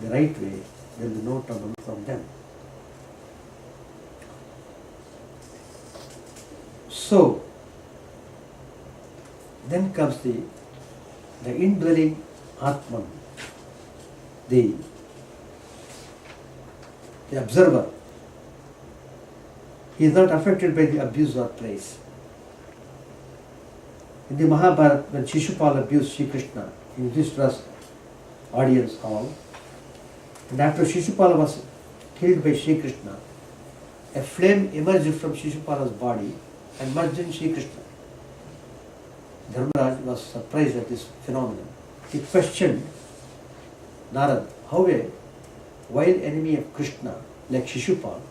the right way, there will be no trouble from them. So, then comes the indwelling Atman, the observer. He is not affected by the abuse or praise. In the Mahabharata, when Shishupal abused Sri Krishna in Yudhishthira's audience hall, and after Shishupala was killed by Sri Krishna, a flame emerged from Shishupala's body and merged in Sri Krishna. Dharmaraj was surprised at this phenomenon. He questioned Narad how a wild enemy of Krishna like Shishupal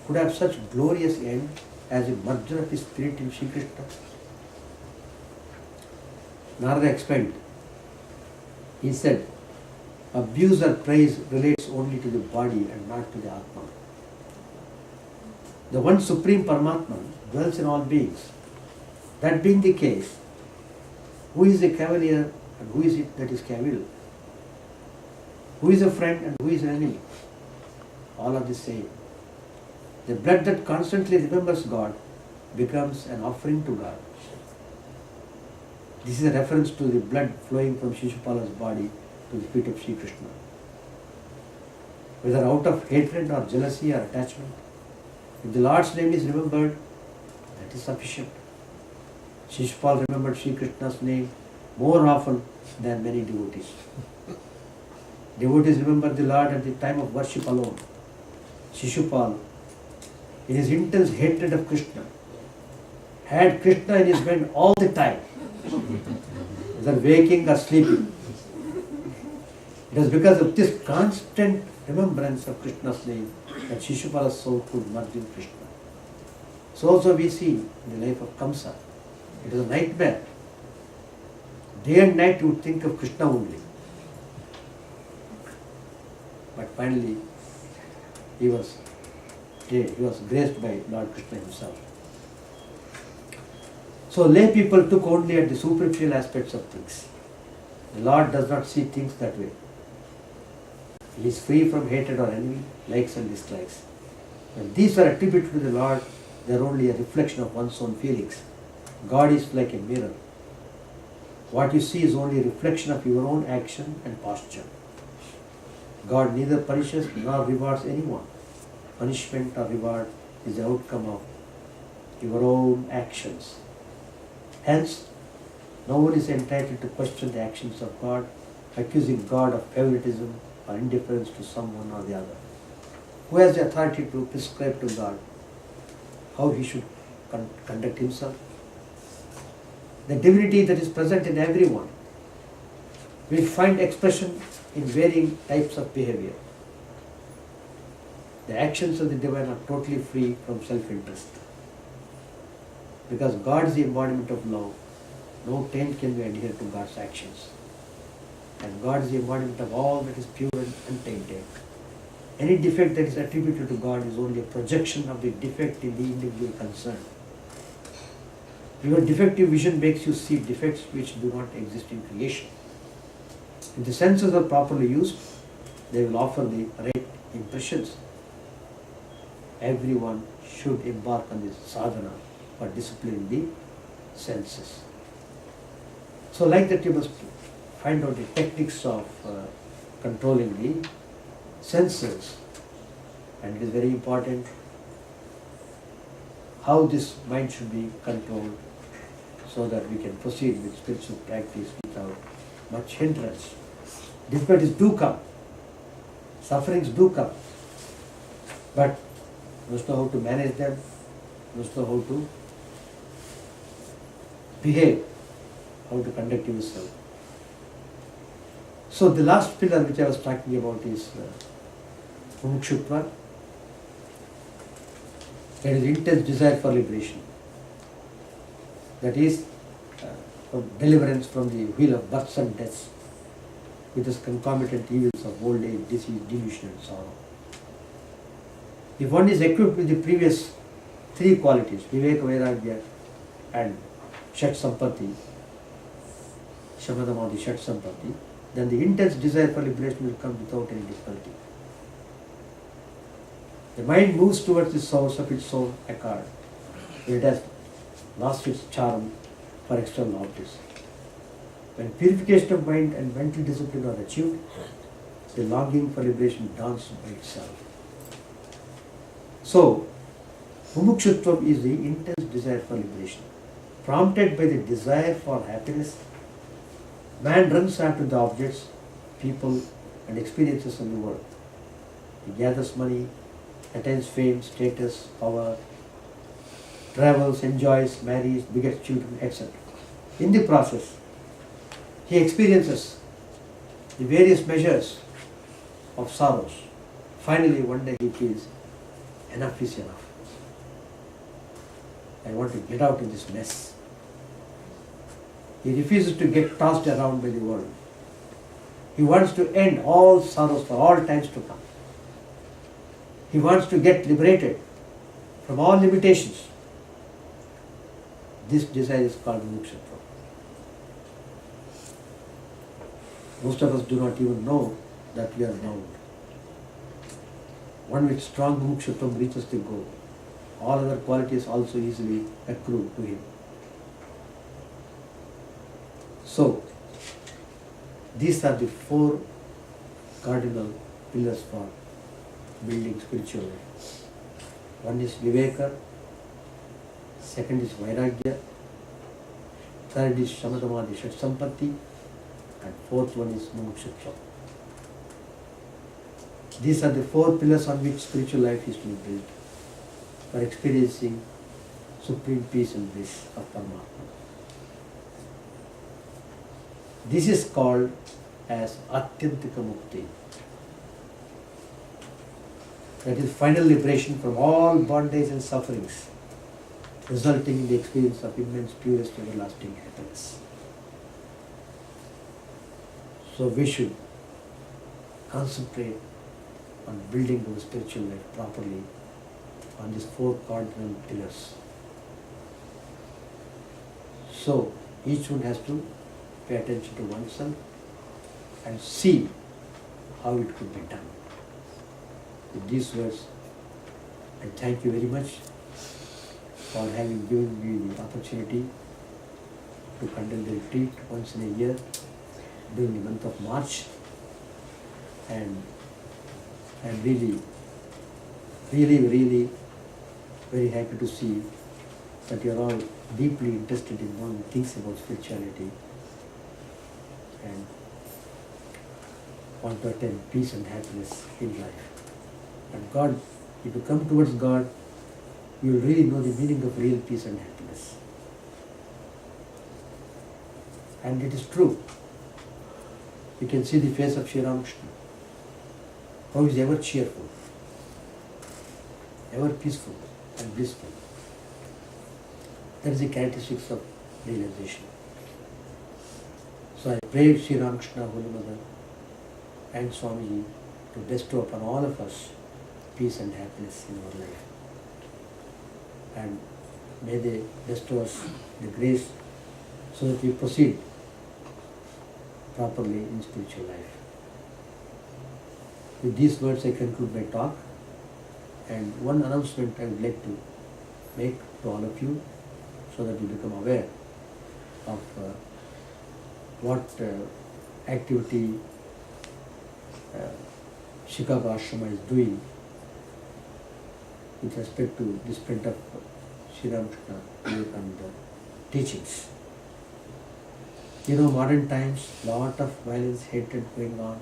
could have such glorious end as a merger of his spirit in Sri Krishna. Narada explained. He said, abuse or praise relates only to the body and not to the Atma. The one Supreme Paramatman dwells in all beings. That being the case, who is a cavalier and who is it that is cavil? Who is a friend and who is an enemy? All are the same. The blood that constantly remembers God becomes an offering to God. This is a reference to the blood flowing from Shishupala's body to the feet of Sri Krishna. Whether out of hatred or jealousy or attachment, if the Lord's name is remembered, that is sufficient. Shishupal remembered Sri Krishna's name more often than many devotees. Devotees remember the Lord at the time of worship alone. Shishupal, in his intense hatred of Krishna, had Krishna in his mind all the time, whether waking or sleeping. It was because of this constant remembrance of Krishna's name that Shishupala's soul could merge in Krishna. So also we see in the life of Kamsa. It was a nightmare. Day and night you would think of Krishna only. But finally he was graced by Lord Krishna himself. So lay people took only at the superficial aspects of things. The Lord does not see things that way. He is free from hatred or envy, likes and dislikes. When these are attributed to the Lord, they are only a reflection of one's own feelings. God is like a mirror. What you see is only a reflection of your own action and posture. God neither punishes nor rewards anyone. Punishment or reward is the outcome of your own actions. Hence, no one is entitled to question the actions of God, accusing God of favoritism or indifference to someone or the other. Who has the authority to prescribe to God how he should conduct himself? The divinity that is present in everyone will find expression in varying types of behavior. The actions of the divine are totally free from self-interest. Because God is the embodiment of love, no taint can be adhered to God's actions. And God is the embodiment of all that is pure and untainted. Any defect that is attributed to God is only a projection of the defect in the individual concerned. Your defective vision makes you see defects which do not exist in creation. If the senses are properly used, they will offer the right impressions. Everyone should embark on this sadhana for disciplining the senses. So like that you must find out the techniques of controlling the senses, and it is very important how this mind should be controlled so that we can proceed with spiritual practice without much hindrance. Difficulties do come, sufferings do come, but you must know how to manage them, you must know how to behave, how to conduct yourself. So the last pillar which I was talking about is mumukshutva, that is intense desire for liberation. That is deliverance from the wheel of births and deaths with its concomitant evils of old age, disease, delusion and sorrow. If one is equipped with the previous three qualities, Viveka, Vairagya and Shat Sampatti, Shamadamadi Shat Sampatti, then the intense desire for liberation will come without any difficulty. The mind moves towards the source of its own accord. It has lost its charm for external objects. When purification of mind and mental discipline are achieved, the longing for liberation dawns by itself. So, mumukshutvam is the intense desire for liberation. Prompted by the desire for happiness, man runs after the objects, people, and experiences of the world. He gathers money, attains fame, status, power, travels, enjoys, marries, begets children, etc. In the process, he experiences the various measures of sorrows. Finally, one day he feels, enough is enough. I want to get out of this mess. He refuses to get tossed around by the world. He wants to end all sorrows for all times to come. He wants to get liberated from all limitations. This desire is called mumukshutva. Most of us do not even know that we are bound. One with strong mumukshutva reaches the goal. All other qualities also easily accrue to him. So, these are the 4 cardinal pillars for building spiritual life. One is viveka, second is vairagya, third is shamadamadi shat sampatti, and fourth one is mumukshutva. These are the 4 pillars on which spiritual life is to be built for experiencing supreme peace and bliss of Paramatma. This is called as Atyantika Mukti. That is final liberation from all bondage and sufferings, resulting in the experience of immense, purest, everlasting happiness. So we should concentrate on building our spiritual life properly on these 4 cardinal pillars. So each one has to pay attention to oneself and see how it could be done. With these words, I thank you very much for having given me the opportunity to conduct the retreat once in a year during the month of March, and I'm really very happy to see that you're all deeply interested in knowing things about spirituality and want to attain peace and happiness in life. And God, if you come towards God, you will really know the meaning of real peace and happiness. And it is true. You can see the face of Sri Ramakrishna. How he is ever cheerful, ever peaceful and blissful. That is the characteristics of realization. So I pray Sri Ramakrishna, Holy Mother, and Swami to bestow upon all of us peace and happiness in our life. And may they bestow us the grace so that we proceed properly in spiritual life. With these words I conclude my talk, and one announcement I would like to make to all of you so that you become aware of what activity Chicago Ashrama is doing with respect to the spread of Sri Ramakrishna and teachings. You know, modern times, lot of violence, hatred going on,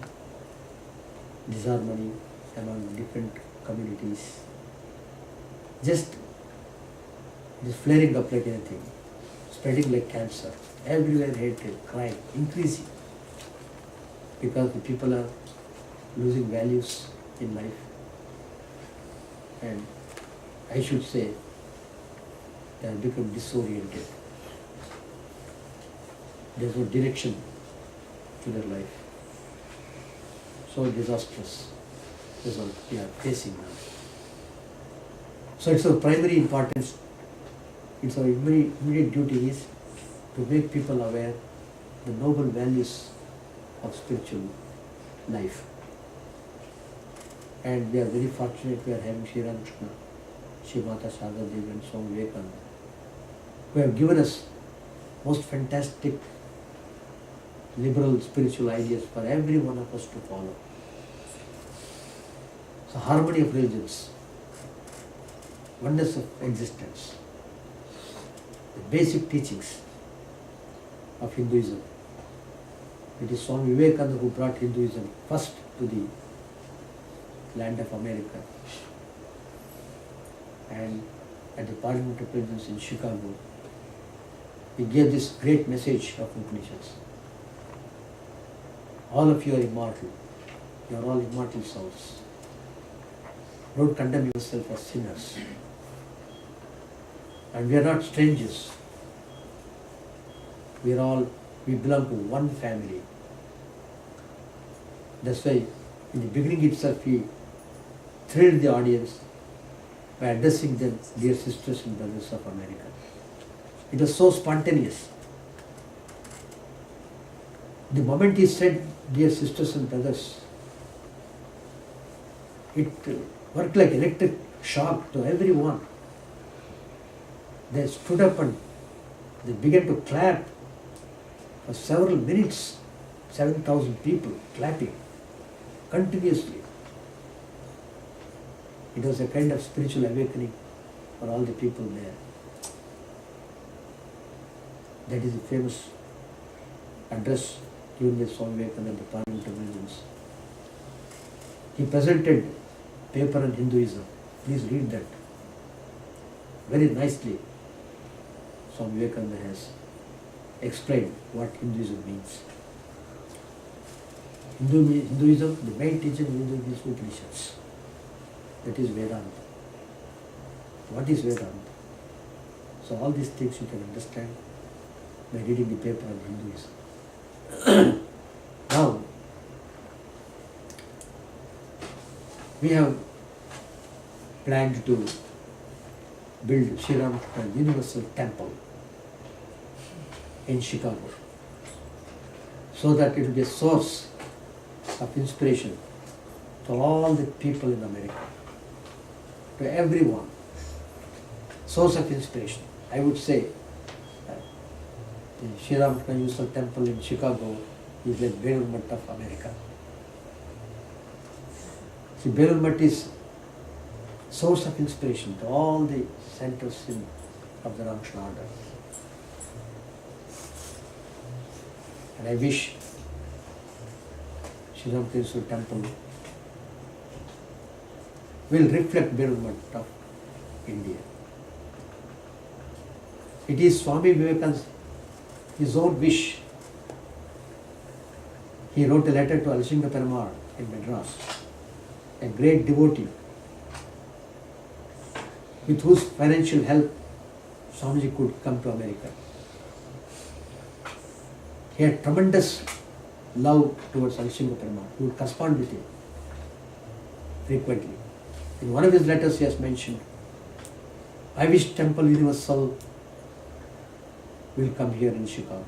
disharmony among different communities. Just it is flaring up like anything, spreading like cancer. Everywhere hatred, crime, increasing. Because the people are losing values in life. And I should say, they have become disoriented. There is no direction to their life. So disastrous result we are facing now. So it's of primary importance, it's our immediate duty is to make people aware the noble values of spiritual life. And we are very fortunate we are having Sri Ramakrishna, Shri Mata Sharda Devi and Swami Vivekananda, who have given us most fantastic liberal spiritual ideas for every one of us to follow. So harmony of religions, oneness of existence, the basic teachings of Hinduism. It is Swami Vivekananda who brought Hinduism first to the land of America. And at the Parliament of Presidents in Chicago, he gave this great message of Upanishads. All of you are immortal. You are all immortal souls. Don't condemn yourself as sinners. And we are not strangers. We belong to one family. That's why in the beginning itself he thrilled the audience by addressing them, dear sisters and brothers of America. It was so spontaneous. The moment he said, dear sisters and brothers, it worked like electric shock to everyone. They stood up and they began to clap for several minutes. 7,000 people clapping continuously. It was a kind of spiritual awakening for all the people there. That is a famous address given by Swami Vivekananda at the Parliament of Presidents. He presented paper on Hinduism. Please read that. Very nicely, Swami Vivekananda has explained what Hinduism means. Hinduism, the main teaching of Hinduism is Upanishads. That is Vedanta. What is Vedanta? So all these things you can understand by reading the paper on Hinduism. Now, we have planned to build Sri Ramakrishna Universal Temple in Chicago, so that it will be a source of inspiration to all the people in America, to everyone. Source of inspiration. I would say the Sri Ramakrishna Universal Temple in Chicago is like Lemont of America. See, Lemont is source of inspiration to all the centers of the Ramakrishna order. And I wish Sri Ramakrishna Temple will reflect Lemont of India. It is Swami Vivekananda's his own wish. He wrote a letter to Alshinga Perumal in Madras, a great devotee, with whose financial help Swamiji could come to America. He had tremendous love towards Alshinga Perumal. He would correspond with him frequently. In one of his letters he has mentioned, I wish Temple Universal will come here in Chicago.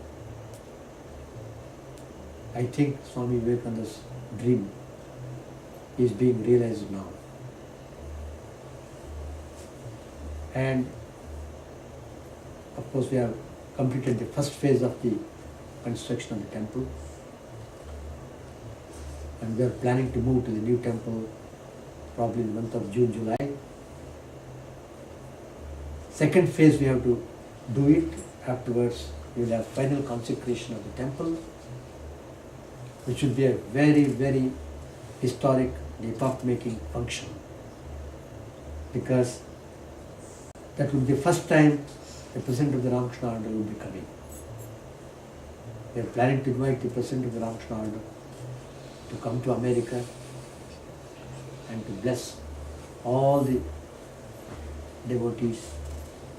I think Swami Vivekananda's dream is being realized now. And of course we have completed the first phase of the construction of the temple, and we are planning to move to the new temple probably in the month of June, July. Second phase we have to do it. Afterwards we will have final consecration of the temple, which will be a very, very historic, epoch-making function, because that will be the first time the President of the Ramakrishna Order will be coming. We are planning to invite the President of the Ramakrishna Order to come to America and to bless all the devotees,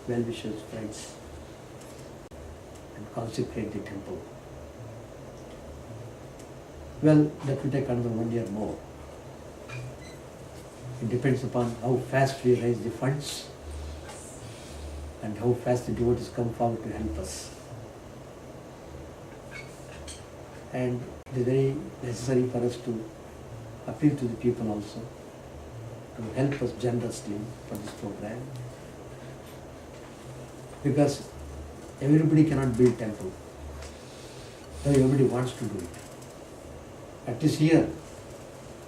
well-wishers, friends, and consecrate the temple. Well, that will take another 1 year more. It depends upon how fast we raise the funds and how fast the devotees come forward to help us. And It is very necessary for us to appeal to the people also to help us generously for this program, because everybody cannot build temple, though everybody wants to do it. At least here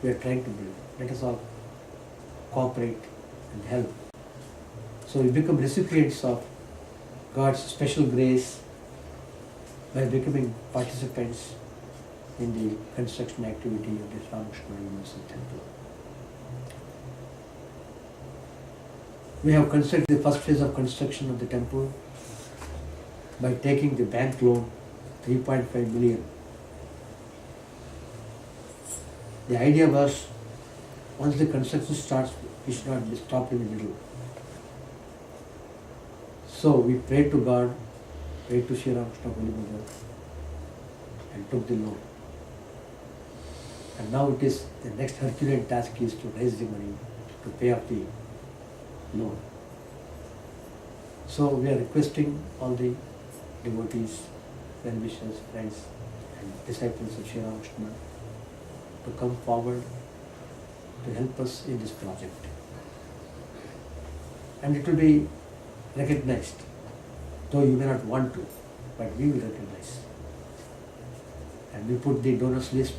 we are trying to build. Let us all cooperate and help. So we become recipients of God's special grace by becoming participants in the construction activity of the Ramakrishna Universal Temple. We have constructed the first phase of construction of the temple by taking the bank loan, 3.5 million. The idea was, once the construction starts, we should not be stopped in the middle. So we prayed to God, prayed to Sri Ramakrishna Holy Mother, and took the loan. And now it is the next Herculean task is to raise the money to pay off the loan. So we are requesting all the devotees, well-wishers, friends, and disciples of Sri Ramakrishna to come forward to help us in this project. And it will be recognized, though you may not want to, but we will recognize. And we put the donors list